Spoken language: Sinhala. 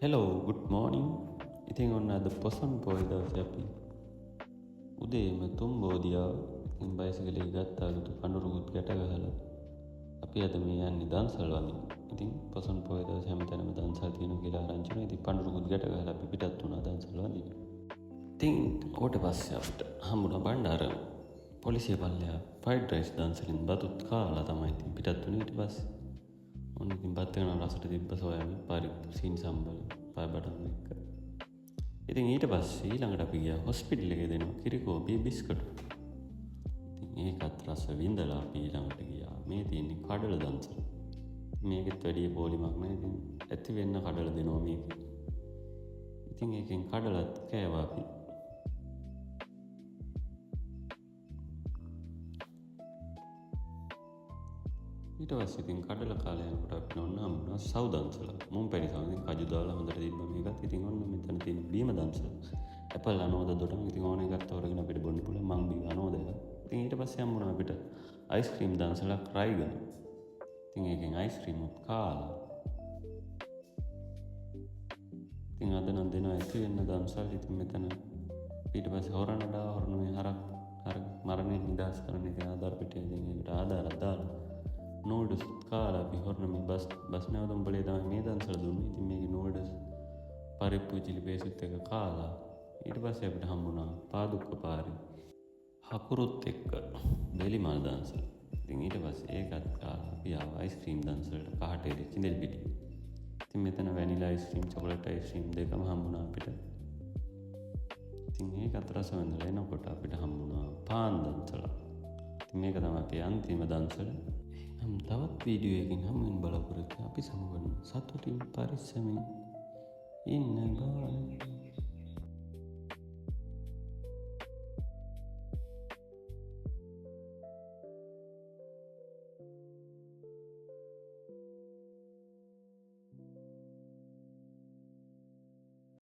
හෙලෝ ගුඩ් මෝනිින් ඉතින් ඔන්න අද පොසන් පොය දවසේ අපි උදේම තුම්බෝදියාව ඉතින් බයිසිකලේ ගත්තාගතු පඳුරුකුත් ගැට ගහලා අපි අද මේ යන්නේ දන්සල් වඳින්න. ඉතින් පොසන් පොය දවසේ හැමතැනම දන්සල් තියෙනවා කියලා ආරංචි වුණා. ඉතින් පඳුරුකුත් ගැට ගහලා අපි පිටත් වුණා දන්සල් වඳින්න. ඉතින් ඊට පස්සේ අපිට හම්බුණා බණ්ඩාරම පොලිසිය පල්ලෙහා ෆ්‍රයිඩ් රයිස් දන්සලින් බතුත් කාලා තමයි ඉතින් පිටත් වුණේ. ඊට පස්සේ ඔන්න ඉතින් බත් වෙන රසට තිබ්බ සොයාබීන් පරිප්පු සීනි සම්බල පය බඩම් එක්ක. ඉතින් ඊට පස්සේ ඊළඟට අපි ගියා හොස්පිටල් එකේ දෙනවා කිරිකෝපි බිස්කට්. ඉතින් ඒකත් රස විඳලා අපි ඊළඟට ගියා මේ තියෙන්නේ කඩල දන්සල. මේකෙත් වැඩි පොලිමක් නෑ. ඉතින් ඇති වෙන්න කඩල දෙනවා මේකේ. ඉතින් ඒකෙන් කඩලත් කෑවා අපි. ඊට පස්සේ ඉතින් කඩල කාලේ යනකොට අපිට ඔන්න හම්බුණා සව් දන්සල. මුම් පැණි සම ඉතින් කජු දාලා හොඳට තිබ්බා මේකත්. ඉතින් ඔන්න මෙතන තියෙන බීම දන්සල. ඇපල් අනෝද දොඩම්. ඉතින් ඕන එකක් තෝරගෙන අපිට බොන්න පුළුවන්. මං බීම අනෝද එක. ඉතින් ඊට පස්සේ හම්බුණා අපිට අයිස්ක්‍රීම් දන්සලක් රයිගන. ඉතින් ඒකෙන් අයිස්ක්‍රීම් උත් කාලා. ඉතින් අද නම් දෙනවා ඇති වෙන්න දන්සල්. ඉතින් මෙතන ඊට පස්සේ හොරනඩා හොරනුවේ හරක් මරණයෙන් නිදහස් කරන එක ආධාර පිටිය. ඉතින් ඒකට ආධාරයක් දාලා නෝඩස් කාලා අපි හොරන මේ බස් නැවතුම් බලේ තමයි මේ දන්සල දුන්නේ. ඉතින් මේකේ නෝඩස් පරිප්පු චිලි පේස්ට් එක කාලා ඊට පස්සේ අපිට හම්බුණා පාදුක්ක පාරි හකුරුත් එක්ක දෙලිමල් දන්සල. ඉතින් ඊට පස්සේ ඒකත් කාලා අපි ආවා අයිස්ක්‍රීම් දන්සලට කහටේරි කිඳෙල් පිටි. ඉතින් මෙතන වැනිලා අයිස්ක්‍රීම් චොකලට් අයිස්ක්‍රීම් දෙකම හම්බුණා අපිට. ඉතින් ඒකත් රස වෙනදලා එනකොට අපිට හම්බුණා පාන් දන්සල. ඉතින් මේක තමයි අපේ අන්තිම දන්සල. නම් තවත් වීඩියෝ එකකින් හමුවෙන් බලාපොරොත්තු අපි සමුගන්න සතුටින් පරිස්සමින් ඉන්න බෑ.